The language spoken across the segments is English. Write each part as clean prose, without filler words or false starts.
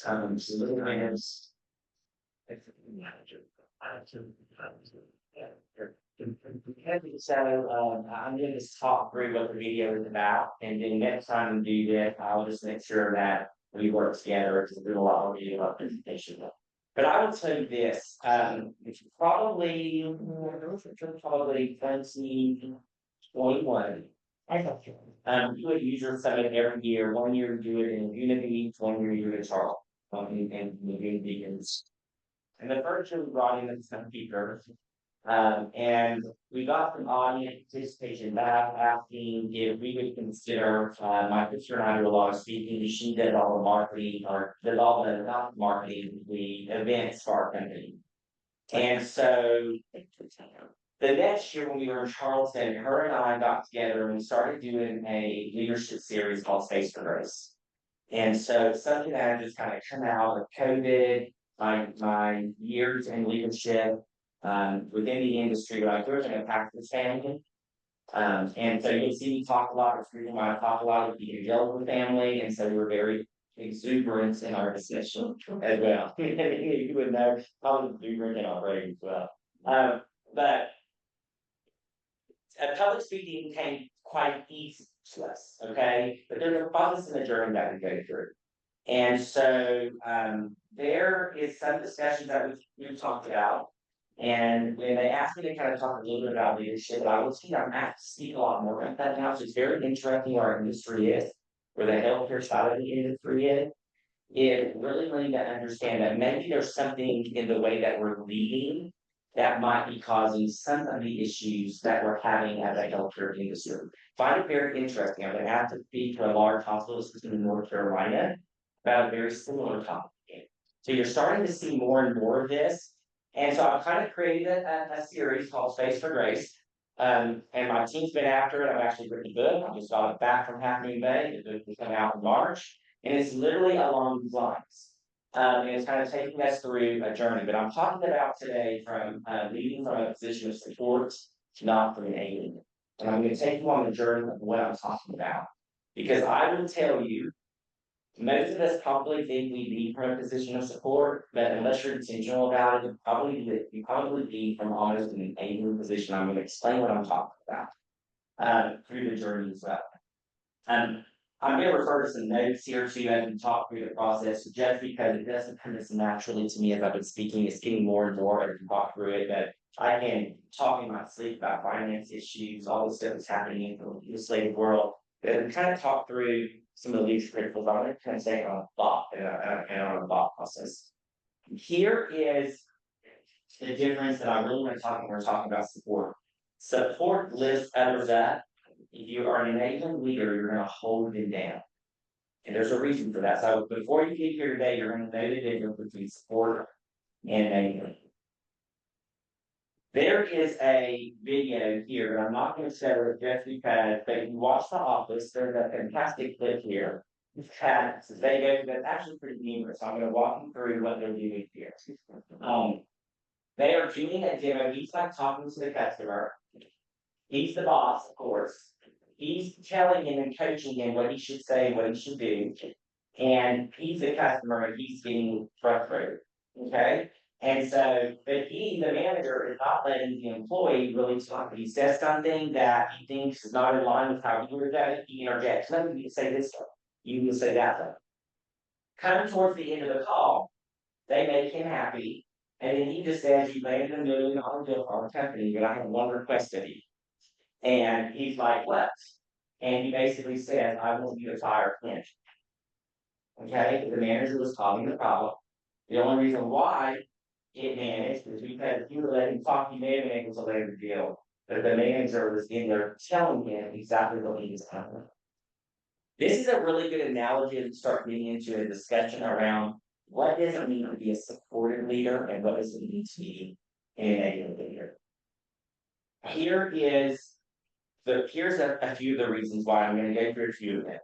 So the plans. So I'm gonna just talk through what the video is about, and then next time we do this, I'll just make sure that we work together to do a lot of video presentation. But I will tell you this, it's probably 2021. You would use your summit every year. One year you do it in Unity, one year you do it in Charlotte, and the Unity. And the first year we brought in some speakers, and we got some audience participation back asking if we would consider, my sister and I do a lot of speaking. She did all the marketing or did all the, not marketing, the events for our company. And so the next year when we were in Charleston, her and I got together and we started doing a leadership series called Space for Grace. And so something that had just kind of come out of COVID, my years in leadership within the industry, but I grew up in a Packers family. And so you'll see me talk a lot, or freedom, I talk a lot with the Angelical family, and so we were very exuberant in our discussion as well. You would know, probably exuberant in our brain as well. But public speaking came quite easy to us, okay? But there's a process in the journey that we go through. And so there is some discussions that we've talked about. And when they asked me to kind of talk a little bit about leadership, I was, I'm asked to speak a lot more about that now. So it's very interesting where our industry is, where the healthcare side of the industry is. It really wanting to understand that maybe there's something in the way that we're leading that might be causing some of the issues that we're having as a healthcare industry. Find it very interesting. I'm going to have to speak to a large hospital system in North Carolina about a very similar topic. So you're starting to see more and more of this. And so I've kind of created a series called Space for Grace. And my team's been after it. I've actually written a book. I just got it back from Half Moon Bay. The book will come out in March. And it's literally along these lines. And it's kind of taking us through a journey. But I'm talking about today from leading from a position of support, not from an alien. And I'm going to take you on the journey of what I'm talking about. Because I will tell you, most of us probably think we lead from a position of support, but unless you're intentional about it, you probably lead from almost an enabling position. I'm going to explain what I'm talking about through the journey as well. I'm going to refer to some notes here too as we talk through the process, just because it doesn't come as naturally to me as I've been speaking. It's getting more and more as we talk through it, but I can talk in my sleep about finance issues, all the stuff that's happening in the legislative world. But we kind of talk through some of the least critical. I'm going to kind of say on a thought and on a thought process. Here is the difference that I really want to talk when we're talking about support. Support lifts others up. If you are an enabling leader, you're going to hold them down. And there's a reason for that. So before you get here today, you're going to know the difference between support and enabling. There is a video here, but I'm not going to show it just because, but if you watch The Office, there's a fantastic clip here. That they go, that's actually pretty humorous. I'm going to walk you through what they're doing here. They are doing a demo. He's like talking to the customer. He's the boss, of course. He's telling him and coaching him what he should say, what he should do. And he's the customer and he's getting frustrated. Okay? And so, but he, the manager, is not letting the employee really talk. He says something that he thinks is not in line with how he would have done it. He interjects. No, you can say this stuff. You can say that stuff. Coming towards the end of the call, they make him happy. And then he just says, you landed $1 million deal for our company, but I have one request of you. And he's like, what? And he basically says, I want you to fire Clint. Okay? The manager was causing the problem. The only reason why it managed is because if you were letting him talk, he may have been able to land the deal. But the manager was in there telling him exactly what he was telling him. This is a really good analogy to start getting into a discussion around what does it mean to be a supportive leader and what does it mean to be an enabling leader. Here's a few of the reasons why. I'm going to go through a few of them.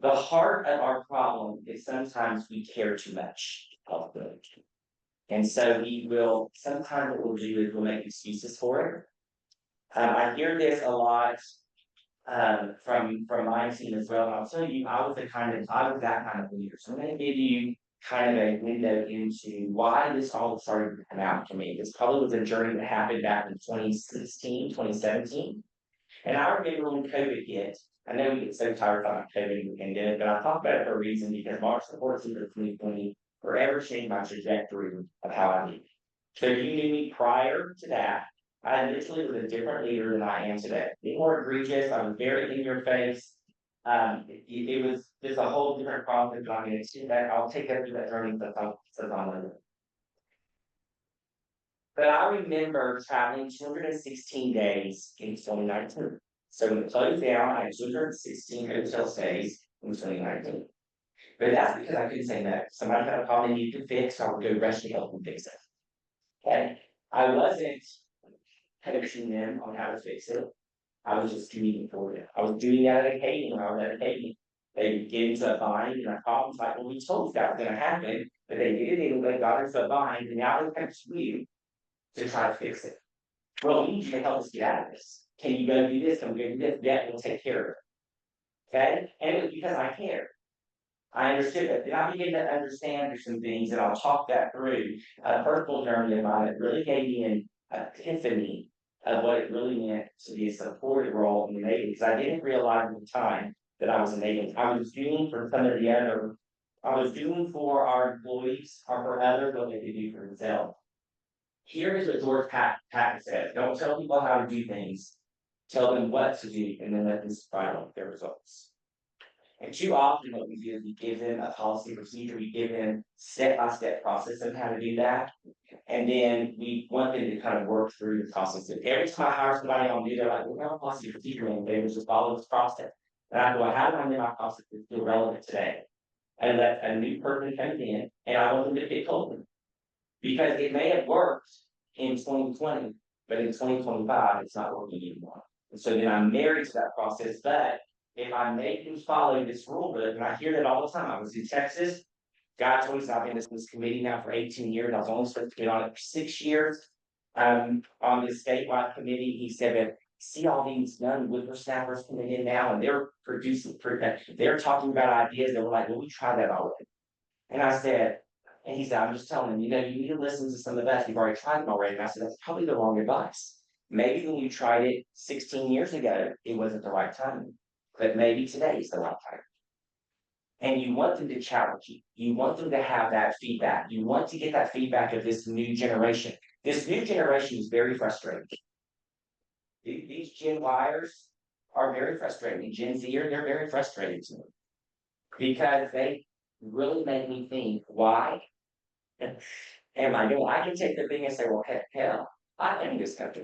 The heart of our problem is sometimes we care too much of good. And so we will, sometimes what we'll do is we'll make excuses for it. I hear this a lot from my team as well. And I'll tell you, I was that kind of leader. So I'm gonna give you kind of a window into why this all started to come out to me. This probably was a journey that happened back in 2016, 2017. And I remember when COVID hit, I know we get so tired about COVID and the pandemic, but I talk about it for a reason because March the 14th of 2020 forever changed my trajectory of how I lead. So if you knew me prior to that, I literally was a different leader than I am today. Be more egregious, I was very in your face. It was just a whole different process, but I'm gonna see that, I'll take that through that journey that's on it. But I remember traveling 216 days in 2019. So when it closed down, I had 216 hotel stays in 2019. But that's because I couldn't say no. Somebody had a problem they needed to fix, so I would go rush to help them fix it. Okay. I wasn't coaching them on how to fix it. I was just doing it for them. I was doing that at Acadian when I was at Acadian. They would get into a bind and a problem's like, well, we told you that was gonna happen, but they did it anyway, got into a bind, and now they come to you to try to fix it. Well, we need you to help us get out of this. Can you go do this? Can we go do this? Yeah, we'll take care of it. Okay? And it was because I cared. I understood it. Then I began to understand there's some things, and I'll talk that through. A personal journey of mine that really gave me an epiphany of what it really meant to be a supportive role in the Navy. Because I didn't realize at the time that I was a Navy. I was doing for some of the other, I was doing for our employees or for others what they could do for themselves. Here is what George Patton says: don't tell people how to do things, tell them what to do, and then let them find out their results. And too often what we do is we give them a policy procedure, we give them step-by-step process of how to do that. And then we want them to kind of work through the process. Every time I hire somebody on do, they're like, we have a policy procedure, and they would just follow this process. And I go, well, how do I make my process feel relevant today? And let a new person come in, and I want them to get told them. Because it may have worked in 2020, but in 2025, it's not working anymore. And so then I'm married to that process. But if I make them follow this rule book, and I hear that all the time, I was in Texas. God told me I've been in this committee now for 18 years. I was only supposed to get on it for 6 years. On this statewide committee, he said that see all these young whippersnappers coming in now, and they're producing, they're talking about ideas that were like, well, we tried that already. And I said, and he said, I'm just telling you, you need to listen to some of the best. You've already tried them already. And I said, that's probably the wrong advice. Maybe when you tried it 16 years ago, it wasn't the right time. But maybe today is the right time. And you want them to challenge you. You want them to have that feedback. You want to get that feedback of this new generation. This new generation is very frustrating. These Gen Yers are very frustrating. Gen Zer, they're very frustrating to me. Because they really make me think, why am I doing? I can take the thing and say, well, hell, I am this country.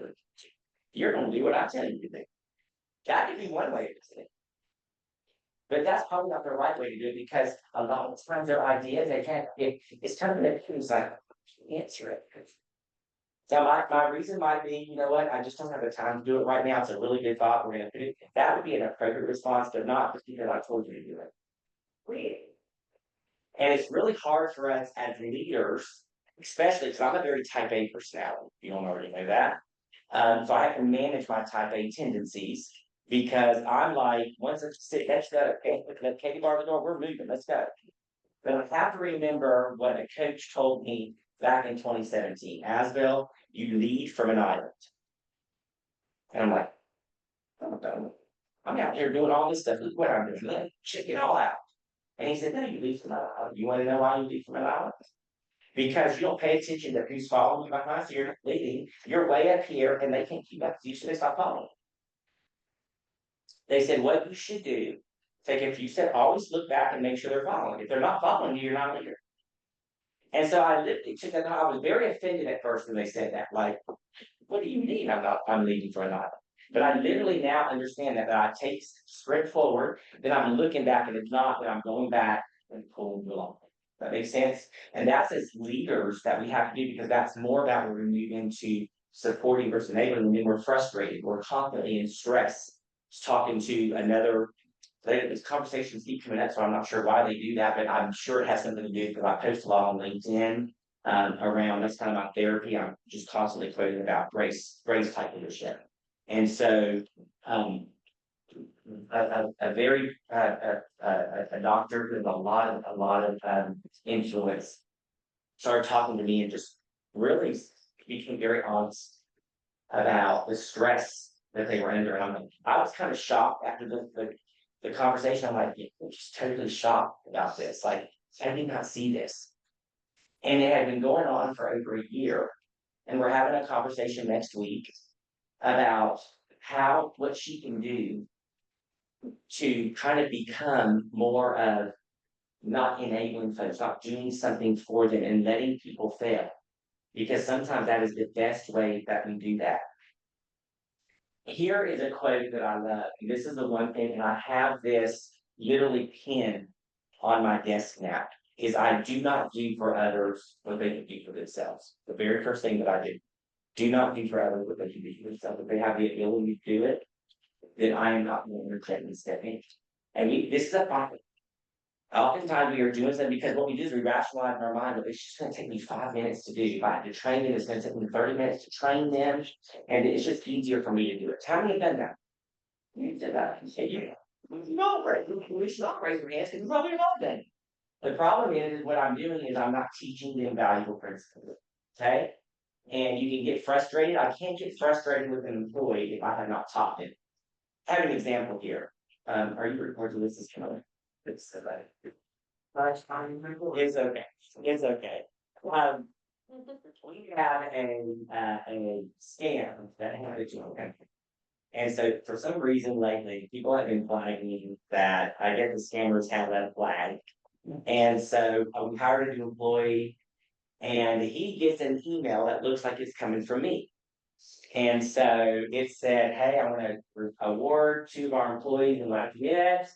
You're going to do what I tell you to do. That could be one way to say it. But that's probably not the right way to do it, because a lot of times their ideas, they can't, it's kind of an excuse, like, answer it. So my reason might be, you know what, I just don't have the time to do it right now. It's a really good thought. We're going to do it. That would be an appropriate response, but not just because I told you to do it. Really. And it's really hard for us as leaders, especially because I'm a very type A personality. You don't already know that. So I have to manage my type A tendencies, because I'm like, once I sit next to that candy bar at the door, we're moving, let's go. But I have to remember what a coach told me back in 2017. Asbel, you lead from an island. And I'm like, I'm out here doing all this stuff. Look what I'm doing. Look, check it all out. And he said, no, you lead from an island. You want to know why you lead from an island? Because you don't pay attention to who's following you behind, so you're not leading. You're way up here, and they can't keep up. You should stop following. They said, what you should do, take a few steps, always look back and make sure they're following. If they're not following you, you're not a leader. And so I literally took that. I was very offended at first when they said that. Like, what do you mean I'm leading for an island? But I literally now understand that I take sprint forward, then I'm looking back, and if not, then I'm going back and pulling you along. That makes sense? And that's as leaders that we have to do, because that's more about when we move into supporting versus enabling, and then we're frustrated, we're constantly in stress. Talking to another, this conversations keep coming up, so I'm not sure why they do that, but I'm sure it has something to do, because I post a lot on LinkedIn around, that's kind of my therapy. I'm just constantly quoting about grace type leadership. And so a very, a doctor with a lot of, influence. Started talking to me and just really became very honest about the stress that they were under. And I was kind of shocked after the conversation. I'm like, yeah, I'm just totally shocked about this. Like, I did not see this. And it had been going on for over a year. And we're having a conversation next week about what she can do to kind of become more of not enabling folks, not doing something for them and letting people fail. Because sometimes that is the best way that we do that. Here is a quote that I love. This is the one thing, and I have this literally pinned on my desk now, is I do not do for others what they can do for themselves. The very first thing that I do. Do not do for others what they can do for themselves. If they have the ability to do it, then I am not going to reject and step in. And this is a problem. Oftentimes we are doing something because what we do is we rationalize in our mind, but it's just going to take me 5 minutes to do. If I have to train them, it's going to take me 30 minutes to train them, and it's just easier for me to do it. How many have done that? You did that. You not raise. We should not raise your hands because you probably have not done it. The problem is what I'm doing is I'm not teaching them valuable principles. Okay? And you can get frustrated. I can't get frustrated with an employee if I have not taught them. I have an example here. Are you recording this? Is coming? It's okay. It's okay. It's okay. We had a scam that happened to me. And so for some reason lately, people have been flagging that I guess the scammers have that flag. And so we hired a new employee and he gets an email that looks like it's coming from me. And so it said, hey, I want to award 2 of our employees in Lafayette.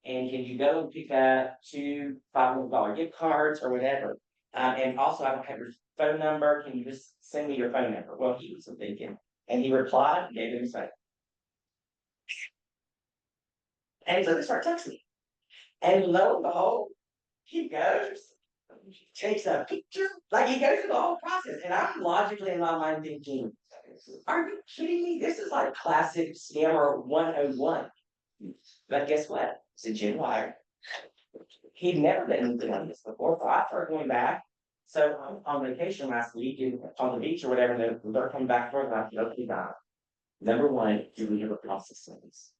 And can you go and pick up 2 $500 gift cards or whatever? And also, I don't have your phone number. Can you just send me your phone number? Well, he was thinking. And he replied, gave him his phone. And so they start texting me. And lo and behold, he goes, takes a picture, like he goes through the whole process. And I'm logically in my mind thinking, are you kidding me? This is like classic scammer 101. But guess what? It's a Gen Wire. He'd never been anything like this before. So I started going back. So I'm on vacation last week and on the beach or whatever, and they're coming back for it. And I said, okay, God. Number one, do we have a process of this?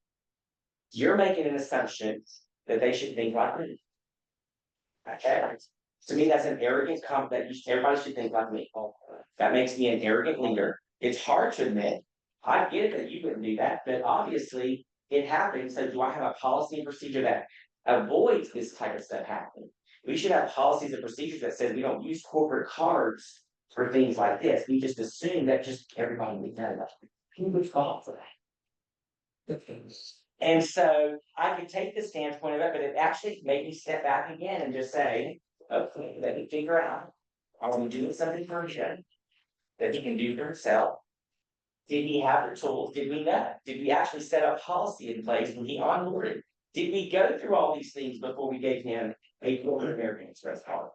You're making an assumption that they should think like me. Okay. To me, that's an arrogant comment that everybody should think like me. That makes me an arrogant leader. It's hard to admit. I get that you wouldn't do that, but obviously it happens. So do I have a policy and procedure that avoids this type of stuff happening? We should have policies and procedures that says we don't use corporate cards for things like this. We just assume that just everybody would know that. Who would fall for that? And so I could take the standpoint of it, but it actually made me step back again and just say, okay, let me figure out, are we doing something for him that he can do for himself? Did he have the tools? Did we know? Did we actually set a policy in place when he onboarded? Did we go through all these things before we gave him a corporate American Express card?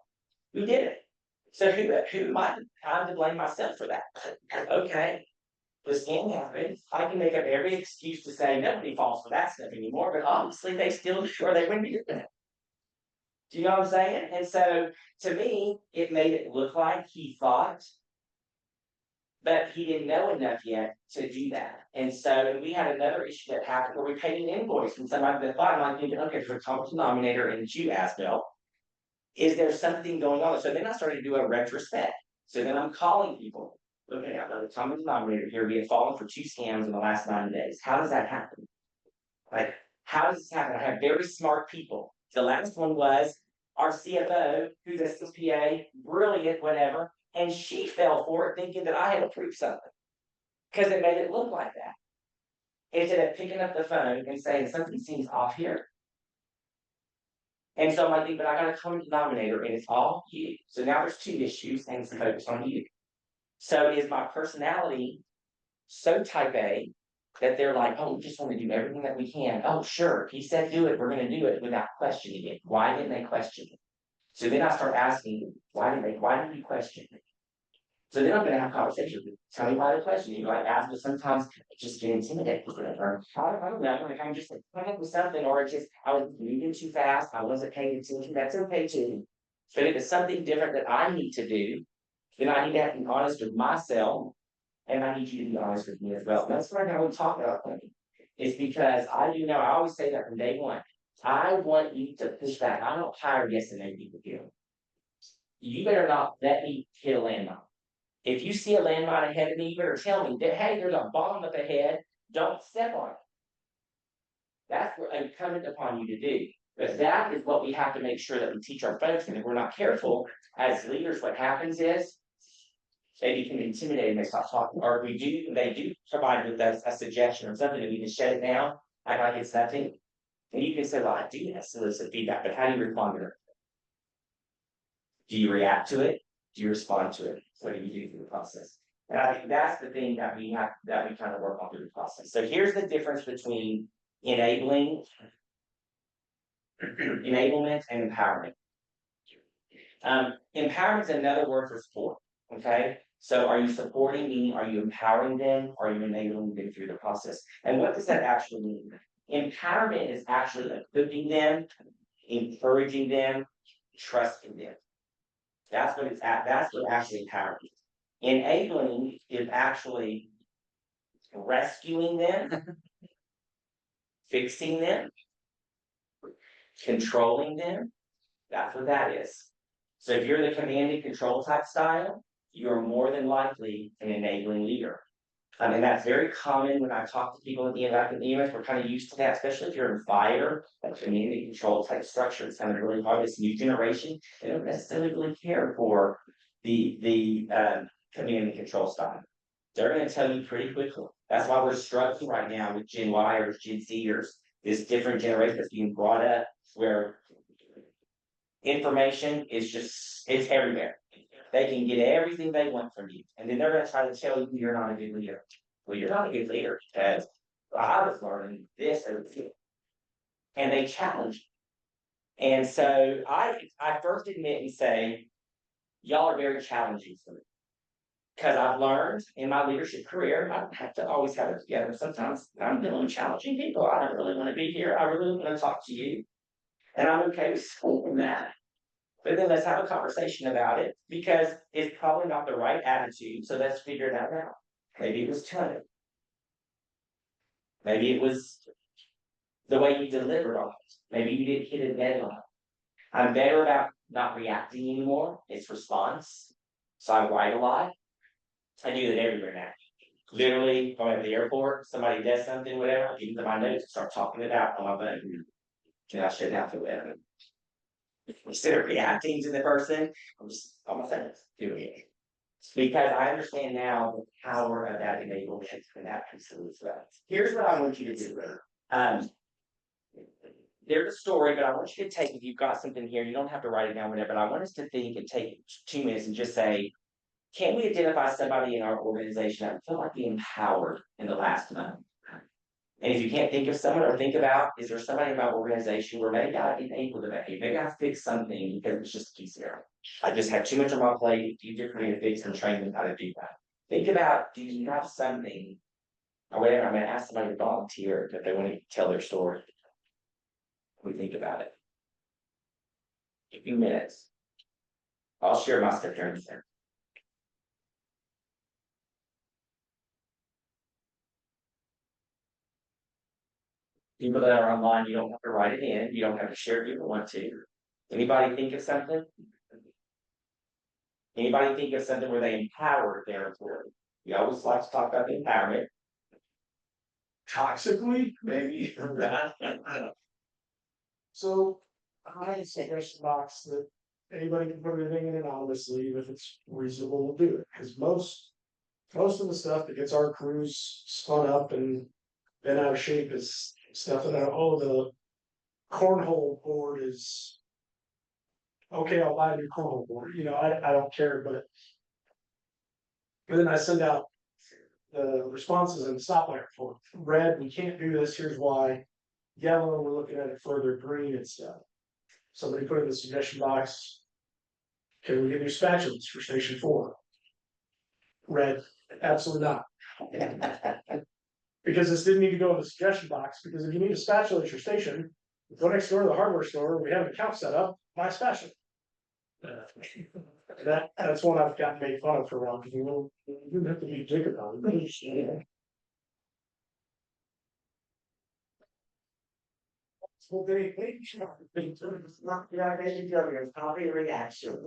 We did it. So who am I? I'm to blame myself for that. Okay. The scam happened. I can make up every excuse to say nobody falls for that stuff anymore, but obviously they still do, or they wouldn't be doing that. Do you know what I'm saying? And so to me, it made it look like he thought, but he didn't know enough yet to do that. And so we had another issue that happened where we paid an invoice from somebody that thought, I'm like thinking, okay, for a common denominator in you, Asbel, is there something going on? So then I started to do a retrospect. So then I'm calling people. Okay, I've got the common denominator here. We have fallen for 2 scams in the last 9 days. How does that happen? Like, how does this happen? I have very smart people. The last one was our CFO, who's a CPA, brilliant, whatever, and she fell for it thinking that I had approved something because it made it look like that. Instead of picking up the phone and saying something seems off here. And so I'm like, but I got a common denominator and it's all you. So now there's 2 issues and it's focused on you. So is my personality so type A that they're like, oh, we just want to do everything that we can. Oh, sure. He said do it. We're going to do it without questioning it. Why didn't they question it? So then I start asking, why did you question it? So then I'm gonna have conversations with you. Tell me why the question. You like ask, but sometimes I just get intimidated with it. Or I don't know, like I'm just like coming up with something, or it just I was moving too fast, I wasn't paying attention. That's okay too. But if it's something different that I need to do, then I need to have to be honest with myself, and I need you to be honest with me as well. And that's right now we talk about money. It's because I do know I always say that from day one. I want you to push back. I don't hire yes and no people here. You better not let me hit a landmine. If you see a landmine ahead of me, you better tell me that, hey, there's a bomb up ahead. Don't step on it. That's what I'm coming upon you to do. But that is what we have to make sure that we teach our folks. And if we're not careful as leaders, what happens is they become intimidated and they stop talking. Or they do provide with us a suggestion or something, and we can shut it down, act like it's nothing. And you can say, well, I do have solicit feedback, but how do you respond to it? Do you react to it? Do you respond to it? What do you do through the process? And I think that's the thing that we kind of work on through the process. So here's the difference between enabling, enablement and empowerment. Empowerment is another word for support. Okay. So are you supporting, meaning are you empowering them? Or are you enabling them through the process? And what does that actually mean? Empowerment is actually equipping them, encouraging them, trusting them. That's what it's at. That's what actually empowering. Enabling is actually rescuing them, fixing them, controlling them. That's what that is. So if you're the command and control type style, you're more than likely an enabling leader. And that's very common when I talk to people at the EMS. We're kind of used to that, especially if you're in fire, that command and control type structure. It's kind of really hard. This new generation, they don't necessarily really care for the command and control style. They're going to tell you pretty quickly. That's why we're struggling right now with Gen Yers, Gen Zers, this different generation that's being brought up where information is just, it's everywhere. They can get everything they want from you. And then they're going to try to tell you you're not a good leader. Well, you're not a good leader because I was learning this and they challenge you. And so I first admit and say, y'all are very challenging for me. Because I've learned in my leadership career, I don't have to always have it together. Sometimes I'm dealing with challenging people. I don't really want to be here. I really want to talk to you. And I'm okay with saying that. But then let's have a conversation about it because it's probably not the right attitude. So let's figure that out. Maybe it was time. Maybe it was the way you delivered on it. Maybe you didn't hit a deadline. I'm better about not reacting anymore. It's response. So I write a lot. I do that everywhere now. Literally, going to the airport, somebody does something, whatever, I give them my notes, start talking it out on my phone. Can I shut down for that? Instead of reacting to the person, I'm just on my phone doing it. Because I understand now the power of that enablement and that piece of stuff. Here's what I want you to do. There's a story, but I want you to take, if you've got something here, you don't have to write it down, whatever, but I want us to think and take 2 minutes and just say, can we identify somebody in our organization that felt like being empowered in the last month? And if you can't think of someone, or think about, is there somebody in my organization where maybe I enabled the behavior? Maybe I fixed something because it's just easier. I just had too much on my plate, it's easier for me to fix and train them how to do that. Think about, do you have something, or whatever, I'm going to ask somebody to volunteer if they want to tell their story. We think about it. A few minutes. I'll share my stuff here in a second. People that are online, you don't have to write it in. You don't have to share it if you don't want to. Anybody think of something? Anybody think of something where they empowered their employee? We always like to talk about the empowerment. Toxically, maybe. So I had a suggestion box that anybody can put anything in anonymously if it's reasonable to do it. Because most of the stuff that gets our crews spun up and bent out of shape is stuff that the cornhole board is okay, I'll buy a new cornhole board. I don't care, but then I send out the responses in the stoplight report. Red, we can't do this, here's why. Yellow, we're looking at it further, green and stuff. Somebody put in the suggestion box, can we get new spatulas for station 4? Red, absolutely not. Because this didn't need to go in the suggestion box, because if you need a spatula at your station, go next door to the hardware store, we have an account set up, buy a spatula. That's one I've gotten made fun of for a while, because you have to be Jacob on. Well, they not the identity of your copy reaction.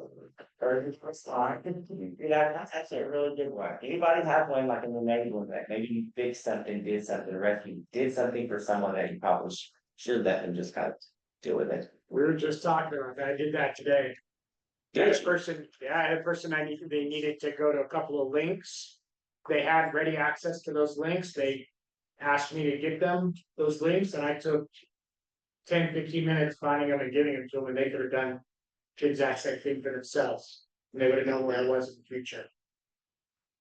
Or the first line. Yeah, that's actually a really good one. Anybody have one like in the neighborhood that maybe you fixed something, did something, or if you did something for someone that you probably should let them just kind of deal with it. We were just talking about that, I did that today. This person, I had a person they needed to go to a couple of links. They had ready access to those links, they asked me to give them those links, and I took 10-15 minutes finding them and giving them to them, and they could have done the exact same thing for themselves. And they would have known where I was in the future.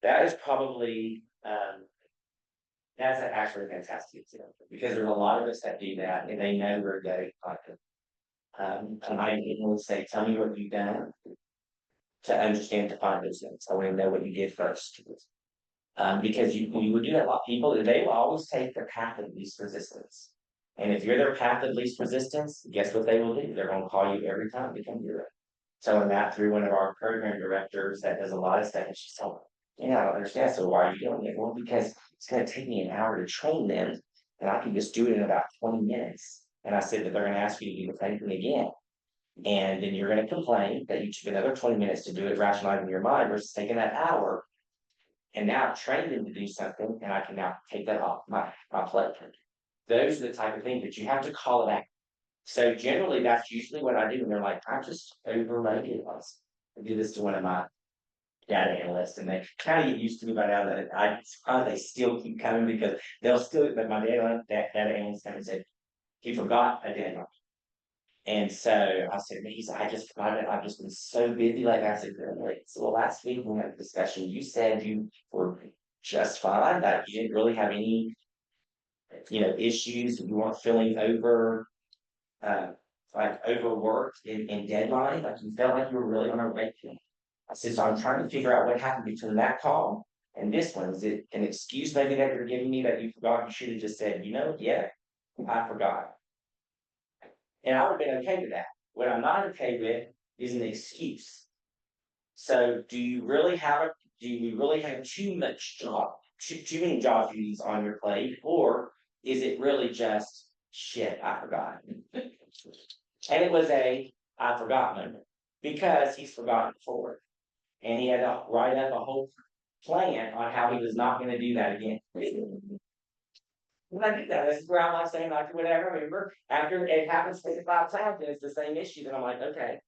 That is probably, that's actually a fantastic example, because there's a lot of us that do that, and they know we're getting content. And I will say, tell me what you've done to understand to find those things. I want to know what you did first. Because you would do that, a lot of people, they will always take the path of least resistance. And if you're their path of least resistance, guess what they will do? They're gonna call you every time to come do it. So in that, through one of our program directors that does a lot of stuff, and she's telling me, I don't understand, so why are you doing it? Well, because it's gonna take me an hour to train them, and I can just do it in about 20 minutes. And I said that they're gonna ask you to do the same thing again. And then you're gonna complain that you took another 20 minutes to do it, rationalizing your mind versus taking that hour. And now I've trained them to do something, and I can now take that off my plate. Those are the type of things that you have to call it out. So generally, that's usually what I do, and they're like, I just overloaded us. I do this to one of my data analysts, and they kind of get used to me by now that they still keep coming, because they'll still, but my data analyst kind of said, he forgot a deadline. And so I said, he's like, I just forgot it. I've just been so busy. Like I said, like, so last week we had a discussion. You said you were just fine, that you didn't really have any, issues. You weren't feeling like overworked in deadline. Like you felt like you were really on a break. I said, so I'm trying to figure out what happened between that call and this one. Is it an excuse maybe that you're giving me that you forgot? You should have just said, yeah, I forgot. And I would have been okay with that. What I'm not okay with is an excuse. So do you really have too much too many job duties on your plate, or is it really just shit, I forgot? And it was I forgot moment, because he's forgotten before. And he had to write up a whole plan on how he was not gonna do that again. When I do that, this is where I'm like saying, like, whatever, remember, after it happens 55 times and it's the same issue, then I'm like, okay.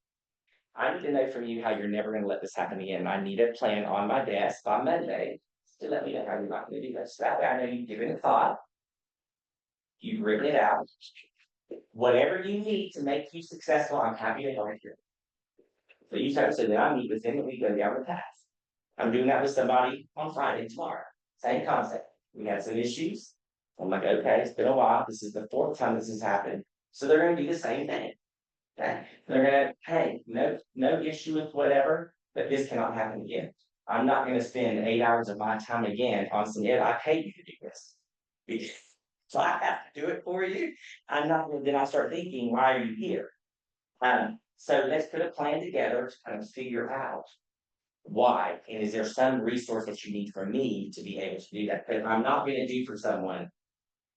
I need to know from you how you're never gonna let this happen again. I need a plan on my desk by Monday to let me know how you're not gonna do this. That way I know you've given it thought. You've written it out. Whatever you need to make you successful, I'm happy to help you. So you start to say that I meet with them and we go down the path. I'm doing that with somebody on Friday tomorrow. Same concept. We had some issues. I'm like, okay, it's been a while. This is the 4th time this has happened. So they're gonna do the same thing. Okay. They're gonna, hey, no issue with whatever, but this cannot happen again. I'm not gonna spend 8 hours of my time again on some, I paid you to do this. So I have to do it for you. I'm not, then I start thinking, why are you here? So let's put a plan together to kind of figure out why, and is there some resource that you need from me to be able to do that? But I'm not gonna do for someone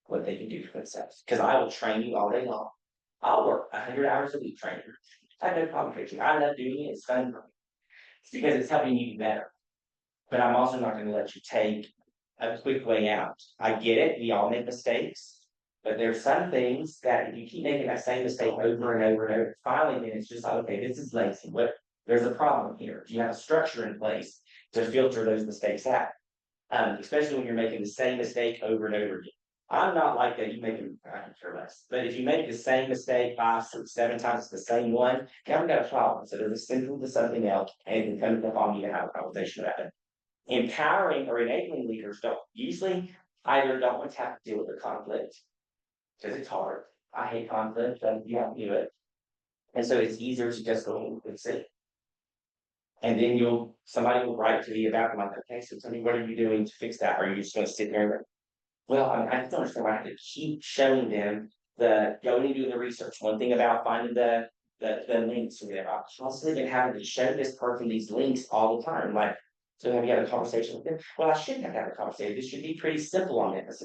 what they can do for themselves, because I will train you all day long. I'll work 100 hours a week training. I have no problem teaching. I love doing it. It's fun for me. It's because it's helping you be better. But I'm also not going to let you take a quick way out. I get it. We all make mistakes. But there's some things that if you keep making that same mistake over and over and over, finally then it's just like, okay, this is lazy. There's a problem here. Do you have a structure in place to filter those mistakes out? Especially when you're making the same mistake over and over again. I'm not like that. You make it, I can care less. But if you make the same mistake 5, 6, 7 times, the same one, now we got a problem. So there's a central to something else, and it can come upon you to have a conversation about it. Empowering or enabling leaders don't want to have to deal with the conflict, because it's hard. I hate conflict, but you have to do it. And so it's easier to just go and see. And then somebody will write to me about it, I'm like, okay, so tell me, what are you doing to fix that? Are you just gonna sit there and, well, I just don't understand why I have to keep showing them going and doing the research. One thing about finding the links or whatever, I'm constantly been having to show this person these links all the time, like, so have you had a conversation with them? Well, I shouldn't have had a conversation, this should be pretty simple on this.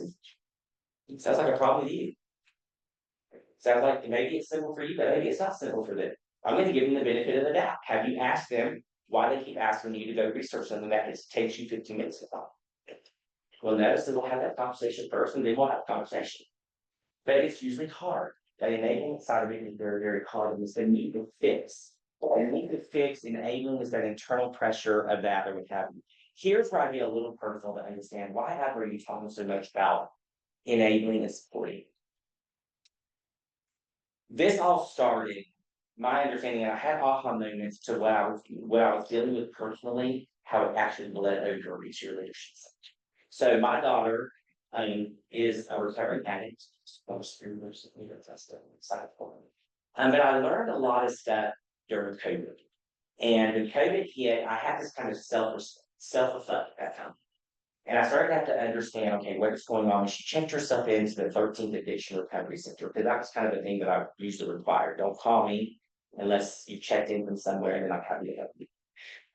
It sounds like a problem with you. Sounds like maybe it's simple for you, but maybe it's not simple for them. I'm gonna give them the benefit of the doubt. Have you asked them why they keep asking you to go research something that takes you 15 minutes to find? Well, notice that we'll have that conversation first and then we'll have a conversation. But it's usually hard. The enabling side of it is very, very hard, and it's the need to fix. And need to fix enabling is that internal pressure of that we have. Here's where I get a little personal to understand why are you talking so much about enabling and supporting. This all started, my understanding, and I had aha moments to what I was dealing with personally, how it actually bled over into your leadership. So my daughter is a recovering addict. But I learned a lot of stuff during COVID. And when COVID hit, I had this kind of self-reflect at that time. And I started to have to understand, okay, what's going on. She checked herself into the 13th Addiction Recovery Center, because that was kind of the thing that I usually require. Don't call me unless you checked in from somewhere, and then I'm happy to help you.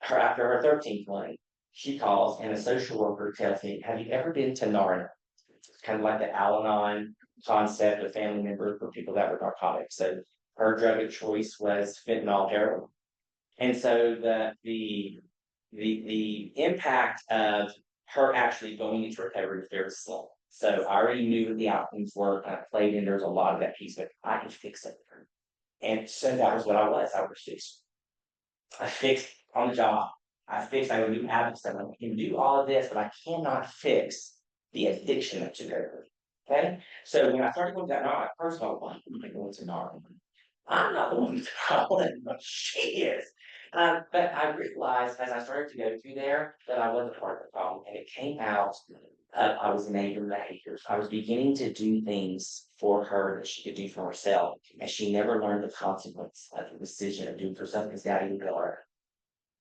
After her 13th one, she calls and a social worker tells me, have you ever been to NARNA? It's kind of like the Al-Anon concept of family members for people that were narcotics. So her drug of choice was fentanyl heroin. And so the impact of her actually going into recovery was very slow. So I already knew what the outcomes were. I played in, there's a lot of that piece, but I can fix it. And so that was what I was. I was fixed. I fixed on the job. I would do habits. I can do all of this, but I cannot fix the addiction that you go through. Okay. So when I started going down, first of all, why am I going to NAR? I'm not the one who's calling, but she is. But I realized as I started to go through there that I wasn't part of the problem, and it came out. I was enabling behaviors. I was beginning to do things for her that she could do for herself, and she never learned the consequence of the decision of doing for something because Daddy would tell her.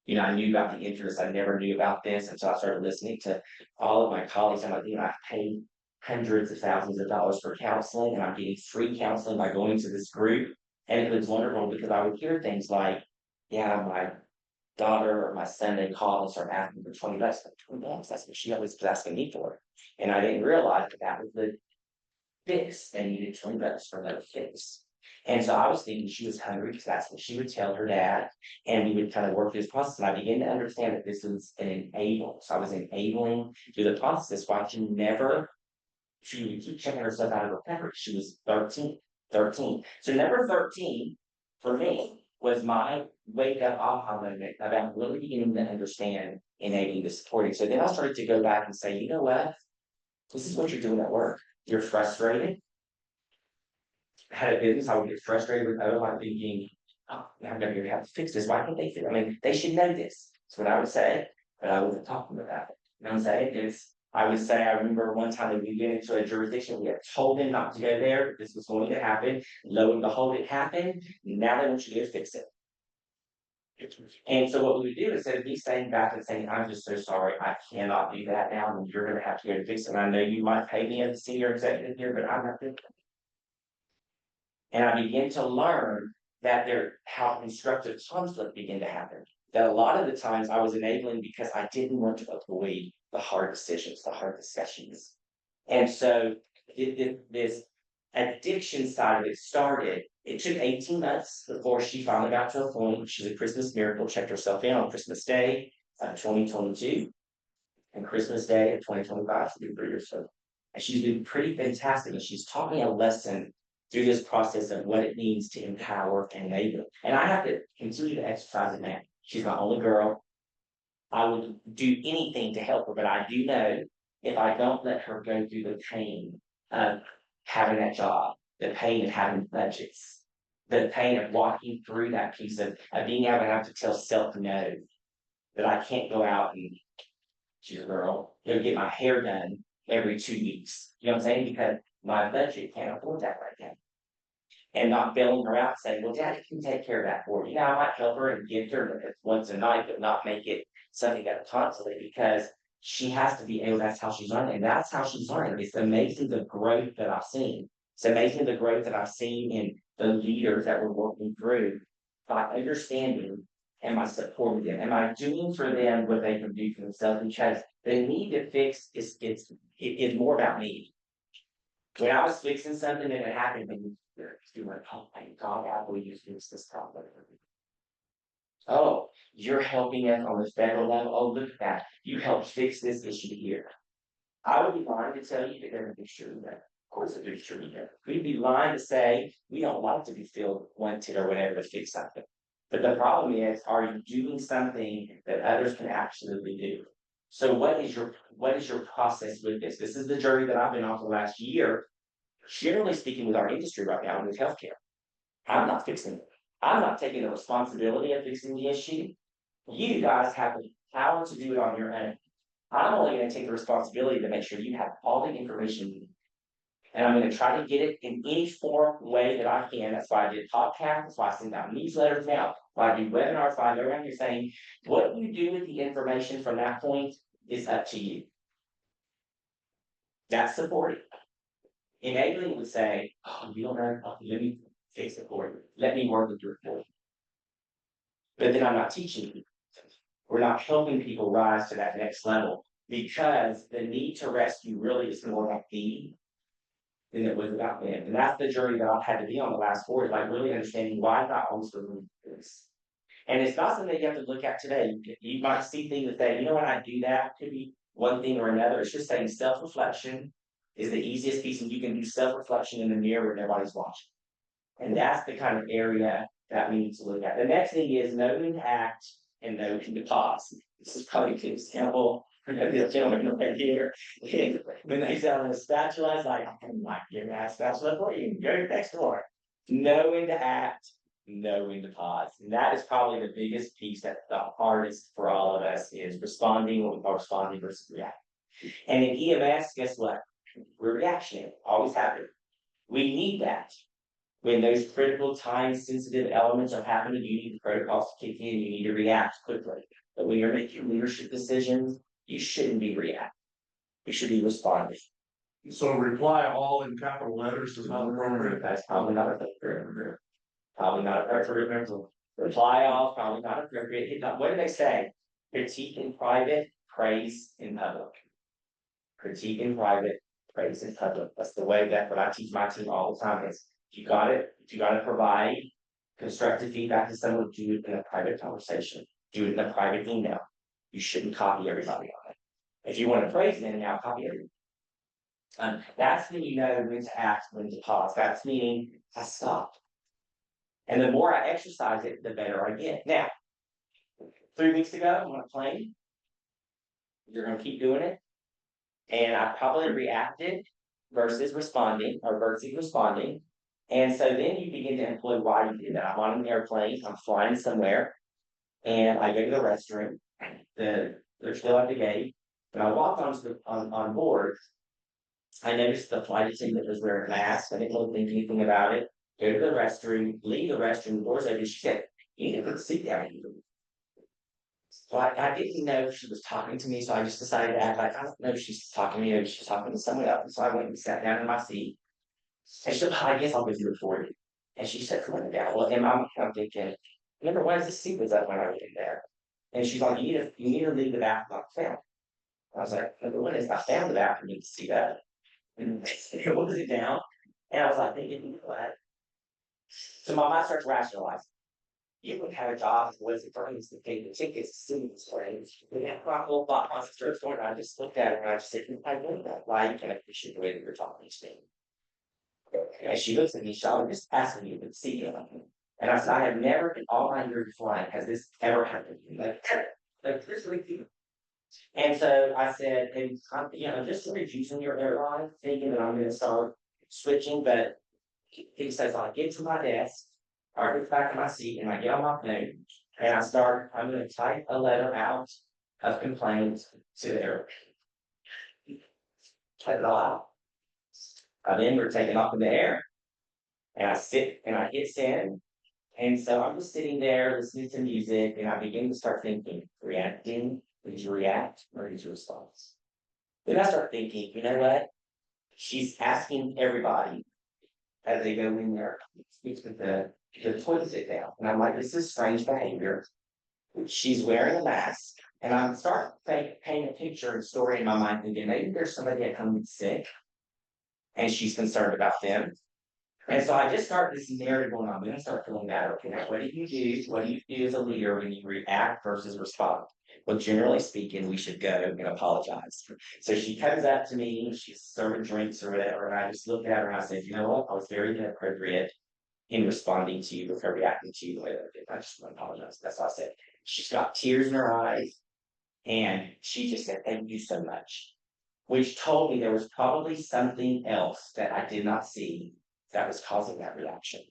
You know, I knew about the interest. I never knew about this, and so I started listening to all of my colleagues. I'm like, you know, I've paid hundreds of thousands of dollars for counseling, and I'm getting free counseling by going to this group. And it was wonderful because I would hear things like, yeah, my daughter or my son, they call and start asking for $20. $20, that's what she always was asking me for. And I didn't realize that was the fix. They needed $20 for that fix. And so I was thinking she was hungry because that's what she would tell her dad. And we would kind of work through this process. And I began to understand that this was an enable. So I was enabling through the process. Why she would keep checking herself out of recovery. She was 13. So number 13 for me was my wake up aha moment about really beginning to understand enabling the supporting. So then I started to go back and say, you know what? This is what you're doing at work. You're frustrated. I had a business, I would get frustrated with other like thinking, oh, I'm gonna have to fix this. Why can't they fix it? I mean, they should know this. That's what I would say, but I wasn't talking about it. You know what I'm saying? I would say, I remember one time that we went into a jurisdiction, we had told them not to go there, this was going to happen. Lo and behold, it happened. Now they want you to fix it. And so what we would do instead of me staying back and saying, I'm just so sorry, I cannot do that now, and you're gonna have to go to fix it. And I know you might pay me as a senior executive here, but I'm not doing it. And I began to learn that how constructive conflict began to happen. That a lot of the times I was enabling because I didn't want to avoid the hard decisions, the hard discussions. And so this addiction side of it started. It took 18 months before she finally got to a point. She's a Christmas miracle, checked herself in on Christmas Day, 2022, and Christmas Day of 2025, she's been 3 years old. And she's been pretty fantastic. And she's taught me a lesson through this process of what it means to empower and enable. And I have to continue to exercise it now. She's my only girl. I would do anything to help her, but I do know if I don't let her go through the pain of having that job, the pain of having budgets, the pain of walking through that piece of being able to have to tell self no, that I can't go out and she's a girl, get my hair done every 2 weeks. You know what I'm saying? Because my budget can't afford that right now. And not bailing her out, saying, well, daddy can take care of that for you. Now, I might help her and give her once a night, but not make it something that constantly, because she has to be able, that's how she's learning, and that's how she's learning. It's amazing the growth that I've seen. It's amazing the growth that I've seen in the leaders that we're working through by understanding, am I supporting them? Am I doing for them what they can do for themselves? Because the need to fix is more about me. When I was fixing something and it happened, and you went, oh my God, how will you fix this problem? Oh, you're helping us on the federal level. Oh, look at that. You helped fix this issue here. I would be lying to tell you that they're a true that. Of course, it is true that. We'd be lying to say we don't like to be filled wanted or whatever to fix something. But the problem is, are you doing something that others can absolutely do? So what is your process with this? This is the journey that I've been on for the last year, generally speaking with our industry right now with healthcare. I'm not fixing it. I'm not taking the responsibility of fixing the issue. You guys have the power to do it on your own. I'm only going to take the responsibility to make sure you have all the information you need. And I'm going to try to get it in any form, way that I can. That's why I did podcasts. That's why I send out newsletters now. Why I do webinars. Why I go around here saying, what you do with the information from that point is up to you. That's supporting. Enabling would say, oh, you don't know, let me fix it for you. Let me work with your report. But then I'm not teaching you. We're not helping people rise to that next level, because the need to rescue really is more about me than it was about them. And that's the journey that I've had to be on the last 4 years, like really understanding why I'm not always doing this. And it's not something that you have to look at today. You might see things that say, you know what, I do that. Could be one thing or another. It's just saying self-reflection is the easiest piece, and you can do self-reflection in the mirror when nobody's watching. And that's the kind of area that we need to look at. The next thing is know when to act and know when to pause. This is probably too simple. The gentleman right here, when they sell a spatula, it's like, I'm not giving that spatula for you. Go next door. Know when to act, know when to pause. And that is probably the biggest piece, that the hardest for all of us is responding, what we call responding versus reacting. And in EMS, guess what? We're reactionary, always have it. We need that. When those critical time sensitive elements are happening, you need the protocols to kick in, you need to react quickly. But when you're making leadership decisions, you shouldn't be reacting. You should be responding. So reply all in capital letters is not appropriate. That's probably not appropriate. Probably not appropriate. Reply all, probably not appropriate. What do they say? Critique in private, praise in public. Critique in private, praise in public. That's the way that what I teach my team all the time is, you gotta provide constructive feedback to someone, do it in a private conversation, do it in a private email. You shouldn't copy everybody on it. If you want to praise them, now copy everyone. That's when you know when to act, when to pause. That's meaning I stop. And the more I exercise it, the better I get. Now, 3 weeks ago, I'm on a plane. You're gonna keep doing it. And I probably reacted versus responding. And so then you begin to employ why you do that. I'm on an airplane, I'm flying somewhere, and I go to the restroom. They're still at the gate. When I walked on board, I noticed the flight attendant was wearing a mask. I didn't really think anything about it. Go to the restroom, leave the restroom, the door's open. She said, you need to put the seat down. So I didn't know if she was talking to me, so I just decided to act like, I don't know if she's talking to me, or she's talking to someone else. So I went and sat down in my seat. And she said, I guess I'll go through it for you. And she said, come on down. Well, and I'm thinking, remember, why is this seat was up when I was in there? And she's like, you need to leave the bathroom found. I was like, number one is I found the bathroom, you can see that. And it was it down. And I was like, thinking, you know what? So my mind starts rationalizing. You would have a job, was it for us to pay the tickets to see this place? We had my whole thought process starts going. I just looked at her and I just said, I know that. Why you can appreciate the way that you're talking to me. And she looks at me, I'm just asking you to see it. And I said, I have never in all my years flying has this ever happened. Like this week. And so I said, and I'm just reducing your airline, thinking that I'm gonna start switching, but he says, I get to my desk, I get back in my seat, and I get on my phone, and I'm gonna type a letter out of complaints to their. Type it all out. Then we're taking off in the air. And I sit and I hit send. And so I'm just sitting there listening to music and I begin to start thinking, reacting, did you react or did you respond? Then I start thinking, you know what? She's asking everybody as they go in there, speaks with the toilet sit down. And I'm like, this is strange behavior. She's wearing a mask. And I'm starting to paint a picture and story in my mind thinking maybe there's somebody at home that's sick and she's concerned about them. And so I just start this narrative going on. Then I start feeling bad. Okay, now what do you do? What do you do as a leader when you react versus respond? Well, generally speaking, we should go and apologize. So she comes up to me, she's serving drinks or whatever, and I just looked at her and I said, you know what? I was very inappropriate in responding to you before reacting to you the way that I did. I just want to apologize. That's all I said. She's got tears in her eyes, and she just said, thank you so much, which told me there was probably something else that I did not see that was causing that reaction.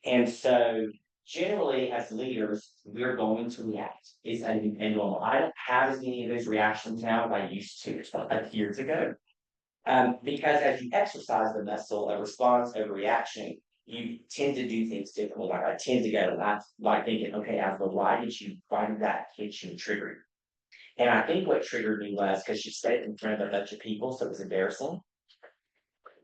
And so generally as leaders, we're going to react. It's a normal. I don't have as many of those reactions now as I used to like years ago. Because as you exercise the muscle of response over reaction, you tend to do things differently. Like I tend to go, like thinking, okay, Alpha, why did that hit you trigger? And I think what triggered me was because she said it in front of a bunch of people, so it was embarrassing.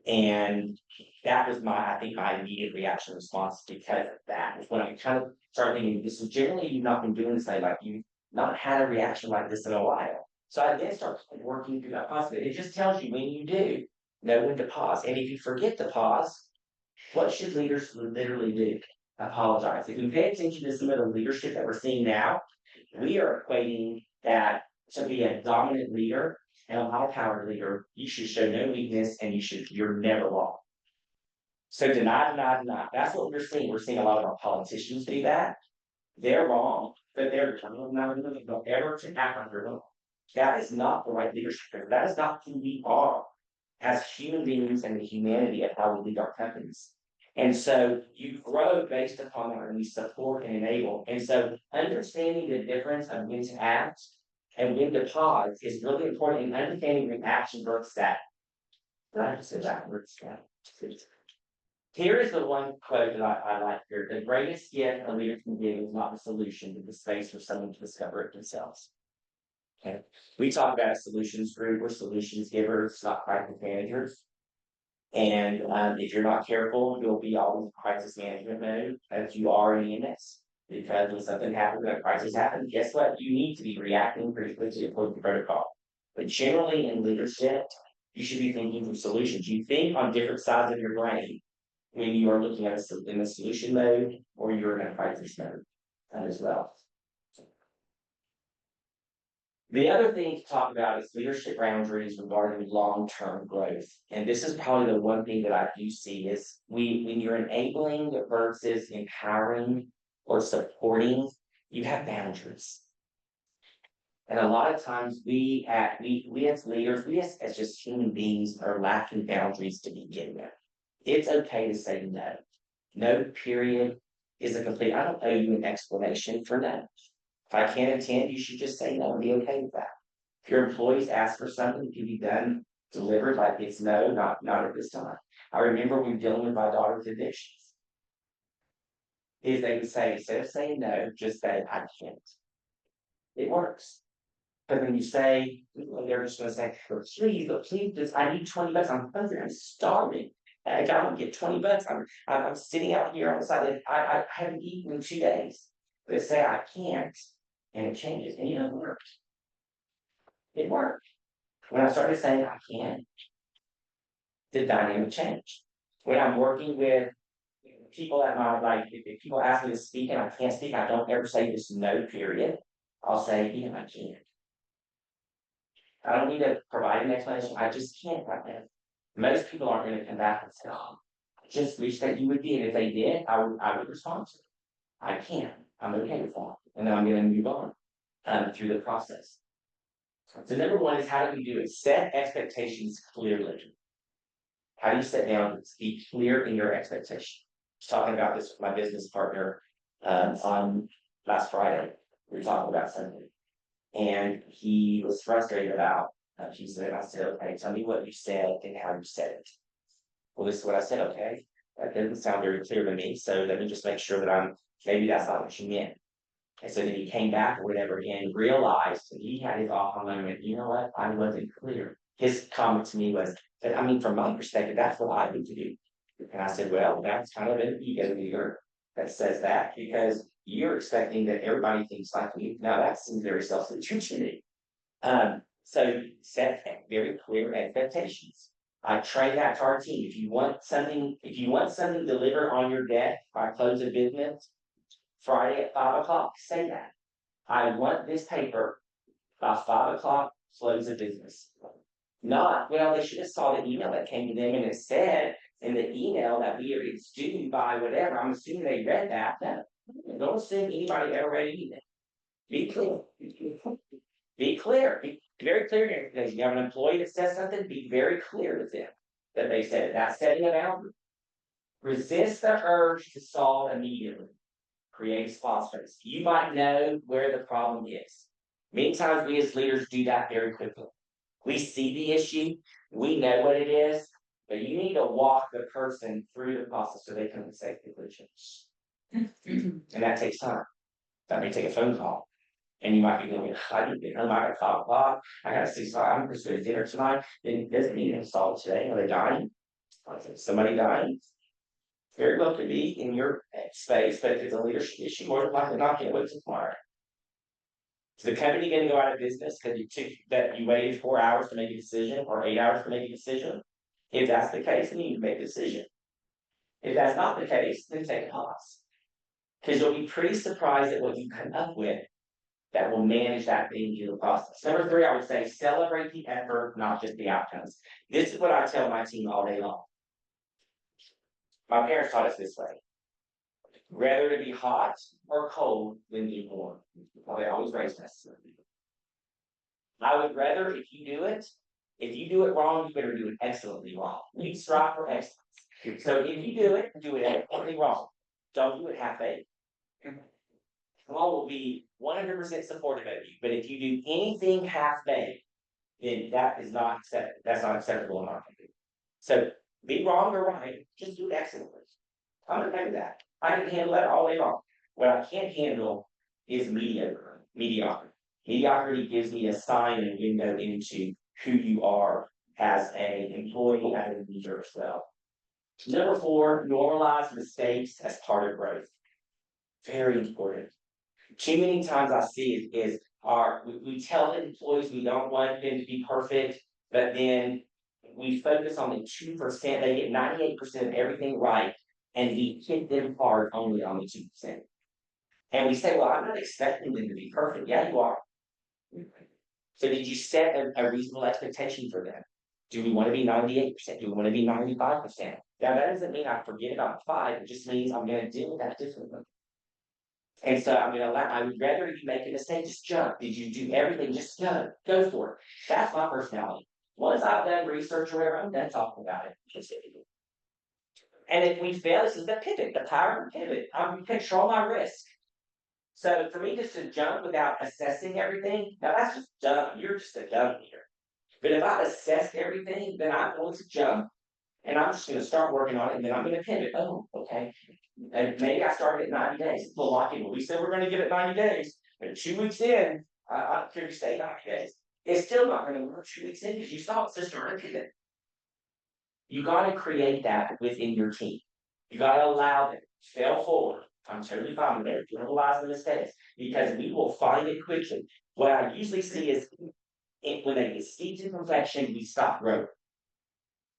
And that was I think my immediate reaction response because of that. Was when I kind of started thinking, this is generally you've not been doing this thing, like you've not had a reaction like this in a while. So I then start working through that pause. It just tells you when you do know when to pause. And if you forget to pause, what should leaders literally do? Apologize. If we pay attention to some of the leadership that we're seeing now, we are equating that to be a dominant leader and a high powered leader, you should show no weakness and you're never wrong. So deny, deny, deny. That's what we're seeing. We're seeing a lot of our politicians do that. They're wrong, but they're not ever to act on their own. That is not the right leadership. That is not who we are as human beings and the humanity of how we lead our companies. And so you grow based upon that and we support and enable. And so understanding the difference of when to act and when to pause is really important in understanding reaction versus that. I just said that word. Here is the one quote that I like here. The greatest gift a leader can give is not the solution, but the space for someone to discover it themselves. Okay. We talk about a solutions group. We're solutions givers, not crisis managers. And if you're not careful, you'll be always in crisis management mode as you are in EMS. Because when something happens, when a crisis happens, guess what? You need to be reacting pretty quickly according to protocol. But generally in leadership, you should be thinking of solutions. You think on different sides of your brain when you are looking at in a solution mode or you're in a crisis mode as well. The other thing to talk about is leadership boundaries regarding long-term growth. And this is probably the one thing that I do see is when you're enabling versus empowering or supporting, you have boundaries. And a lot of times we as leaders, we as just human beings are lacking boundaries to begin with. It's okay to say no. No, period, is a complete, I don't owe you an explanation for no. If I can't attend, you should just say no and be okay with that. If your employees ask for something to be done, delivered, like it's no, not at this time. I remember when dealing with my daughter's addictions. Is they would say, instead of saying no, just say I can't. It works. But when you say, they're just gonna say, please, just I need 20 bucks. I'm hungry, I'm starving. I don't get 20 bucks. I'm sitting out here on the side. I haven't eaten in 2 days. But say I can't, and it changes. And it worked. It worked. When I started saying I can't, the dynamic changed. When I'm working with people at my if people ask me to speak and I can't speak, I don't ever say just no, period. I'll say, yeah, I can't. I don't need to provide an explanation. I just can't right now. Most people aren't going to come back and say, oh, I just wish that you would be. And if they did, I would respond to it. I can't. I'm okay with that. And then I'm going to move on through the process. So number one is how do we do it? Set expectations clearly. How do you set down? Be clear in your expectation. I was talking about this with my business partner on last Friday. We were talking about something. And he was frustrated about, he said, I said, okay, tell me what you said and how you said it. Well, this is what I said, okay. That doesn't sound very clear to me, so let me just make sure that maybe that's not what you meant. And so then he came back or whatever and realized, and he had his aha moment, you know what, I wasn't clear. His comment to me was, that, I mean, from my perspective, that's what I need to do. And I said, well, that's kind of an ego leader that says that, because you're expecting that everybody thinks like you. Now that seems very self-centered to me. So set very clear expectations. I train that to our team. If you want something delivered on your desk by close of business, Friday at 5 o'clock, say that. I want this paper by 5 o'clock, close of business. Not, well, they should have saw the email that came to them and it said in the email that it's due by whatever. I'm assuming they read that. No, don't assume anybody ever read anything. Be clear. Be clear. Be very clear here. Because you have an employee that says something, be very clear with them that they said it. That's setting a boundary. Resist the urge to solve immediately. Create spot space. You might know where the problem is. Many times we as leaders do that very quickly. We see the issue, we know what it is, but you need to walk the person through the process so they come to safe conclusions. And that takes time. That may take a phone call. And you might be going, I need to get home, I got 5 o'clock, I got 6 o'clock, I'm supposed to go to dinner tonight. Then it doesn't mean it's solved today. Are they dying? Somebody dying? Very well could be in your space, but if it's a leadership issue, more than likely not going to wait till tomorrow. Is the company going to go out of business because you waited 4 hours to make a decision or 8 hours to make a decision? If that's the case, then you need to make a decision. If that's not the case, then take a pause. Because you'll be pretty surprised at what you come up with that will manage that thing through the process. Number 3, I would say celebrate the effort, not just the outcomes. This is what I tell my team all day long. My parents taught us this way. Rather to be hot or cold than be warm. Well, they always raised us. I would rather, if you do it wrong, you better do it excellently wrong. You strive for excellence. So if you do it excellently wrong. Don't do it half-baked. Paul will be 100% supportive of you, but if you do anything half-baked, then that is not acceptable. That's not acceptable in our country. So be wrong or right, just do it excellently. I'm okay with that. I can handle that all day long. What I can't handle is mediocrity. Mediocrity gives me a sign and a window into who you are as an employee, as a leader as well. Number 4, normalize mistakes as part of growth. Very important. Too many times I see we tell the employees we don't want them to be perfect, but then we focus on the 2%. They get 98% of everything right, and we hit them hard only on the 2%. And we say, well, I'm not expecting them to be perfect. Yeah, you are. So did you set a reasonable expectation for them? Do we want to be 98%? Do we want to be 95%? Now, that doesn't mean I forget about 5. It just means I'm going to deal with that differently. And so I would rather you make a mistake, just jump. Did you do everything? Just go for it. That's my personality. Once I've done research or whatever, I'm done talking about it. And if we fail, this is the pivot, the power of pivot. I control my risk. So for me just to jump without assessing everything, now that's just dumb. You're just a dumb leader. But if I assess everything, then I'm going to jump and I'm just going to start working on it and then I'm going to pivot. Oh, okay. And maybe I started at 90 days. Well, we said we're going to get it 90 days, but 2 weeks in, I don't care if you stay 90 days. It's still not going to work 2 weeks in because you saw it's just a pivot. You got to create that within your team. You got to allow them to fail forward. I'm totally fine with it. Normalize the mistakes because we will find it quickly. What I usually see is when they get steeped in perfection, we stop growing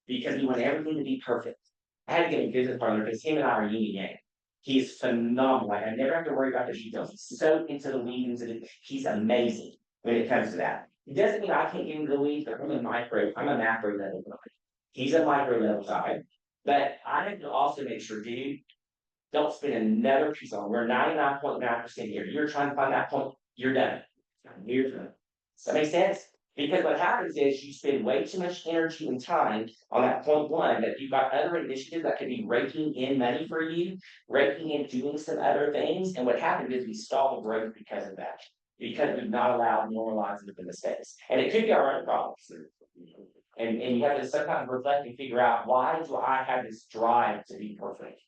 because we want everything to be perfect. I had to get a business partner because him and I are yin and yang. He's phenomenal. Like, I never have to worry about the details. He's so into the weeds and he's amazing when it comes to that. It doesn't mean I can't get into the weeds, but I'm a macro level guy. He's a micro level guy. But I have to also make sure, dude, don't spend another piece on. We're 99.9% here. You're trying to find that point, you're done. You're done. Does that make sense? Because what happens is you spend way too much energy and time on that point 1 that you've got other initiatives that could be raking in money for you, raking in doing some other things. And what happens is we stall the growth because of that. Because we've not allowed normalizing the mistakes. And it could be our own problems. And you have to sometimes reflect and figure out, why do I have this drive to be perfect?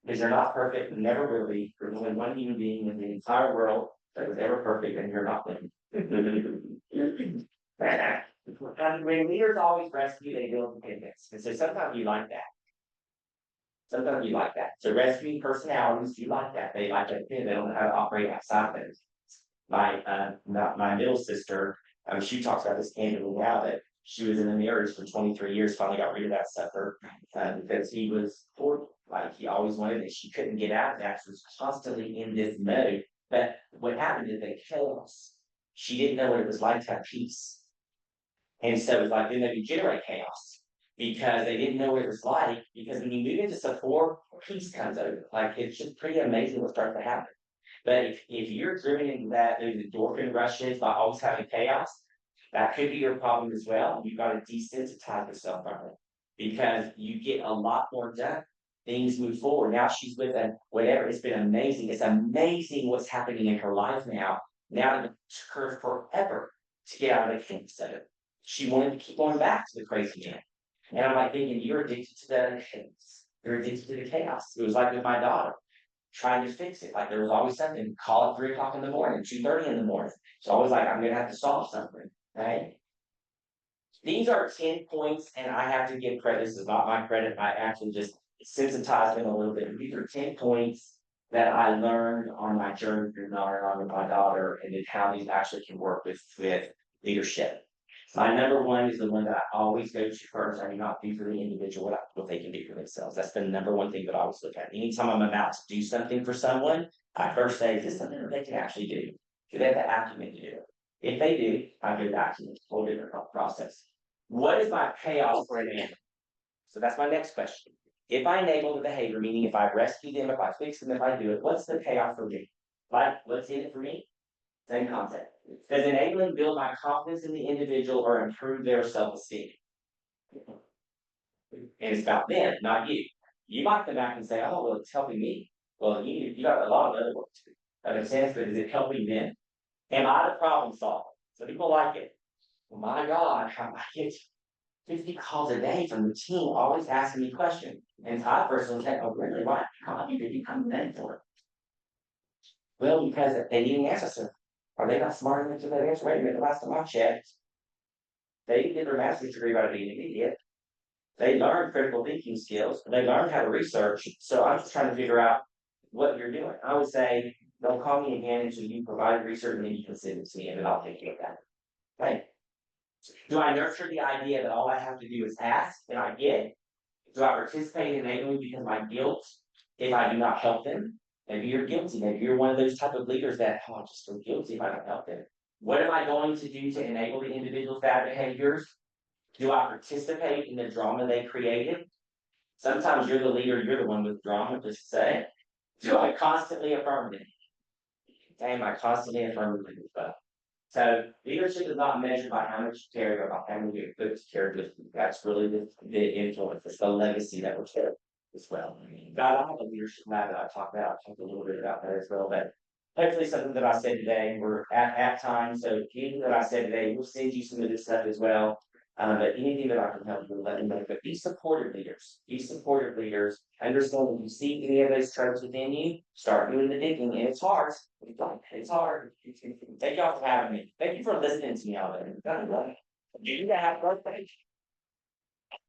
Because you're not perfect, and never will be. There's only one human being in the entire world that was ever perfect, and you're not them. And when leaders always rescue, they build independence. And so sometimes you like that. Sometimes you like that. So rescuing personalities, you like that. They like that. They don't know how to operate outside of it. My middle sister, she talks about this candidly now, that she was in a marriage for 23 years, finally got rid of that sucker, because he was poor, like he always wanted it. She couldn't get out of that. She was constantly in this mode. But what happened is the chaos. She didn't know what it was like to have peace. And so it's like, then they would generate chaos because they didn't know what it was like. Because when you move into support, peace comes over. Like, it's just pretty amazing what starts to happen. But if you're driven into that, those endorphin rushes by always having chaos, that could be your problem as well. You've got to desensitize yourself from it because you get a lot more done. Things move forward. Now she's with a whatever. It's been amazing. It's amazing what's happening in her life now. Now it took her forever to get out of the kinks of it. She wanted to keep going back to the crazy man. And I'm like thinking, you're addicted to the kinks. You're addicted to the chaos. It was like with my daughter, trying to fix it. Like there was always something, call at 3 o'clock in the morning, 2:30 in the morning. It's always like, I'm gonna have to solve something, right? These are 10 points, and I have to give credit. This is not my credit. I actually just sensitized them a little bit. These are 10 points that I learned on my journey through Naran with my daughter, and then how these actually can work with leadership. My number one is the one that I always go to first. I do not do for the individual what they can do for themselves. That's the number one thing that I always look at. Anytime I'm about to do something for someone, I first say, is this something that they can actually do? Do they have the acumen to do it? If they do, I go back to the whole different process. What is my payoff for enabling? So that's my next question. If I enable the behavior, meaning if I rescue them, if I fix them, if I do it, what's the payoff for me? Like, what's in it for me? Same concept. Does enabling build my confidence in the individual or improve their self-esteem? And it's about them, not you. You might come back and say, oh, well, it's helping me. Well, you got a lot of other work to do. That makes sense, but is it helping them? Am I the problem solver? So people like it. Oh my God, I get 50 calls a day from the team always asking me questions. And I personally say, oh, really? Why? How much did you come in for? Well, because they need an answer. Are they not smart enough to that answer? Wait a minute, the last time I checked, they did their master's degree by being an idiot. They learned critical thinking skills. They learned how to research. So I'm just trying to figure out what you're doing. I would say, don't call me again until you provide research, and then you can send it to me, and then I'll take care of that. Right? Do I nurture the idea that all I have to do is ask and I get? Do I participate in enabling because of my guilt if I do not help them? Maybe you're guilty. Maybe you're one of those type of leaders that, oh, I just feel guilty if I don't help them. What am I going to do to enable the individual's bad behaviors? Do I participate in the drama they created? Sometimes you're the leader, you're the one with drama, just say. Do I constantly affirm them? Am I constantly affirming them as well? So leadership is not measured by how much you care, but by how many you put to care with. That's really the influence. It's the legacy that we're sharing as well. God, I have a leadership lab that I talked about. I talked a little bit about that as well. But hopefully something that I said today, we're at time. So anything that I said today, we'll send you some of this stuff as well. But anything that I can help you, let me know. But be supportive leaders. Be supportive leaders. Understand when you see any of those traits within you, start doing the digging. And it's hard. It's hard. Thank y'all for having me. Thank you for listening to me all day. Do you have birthday?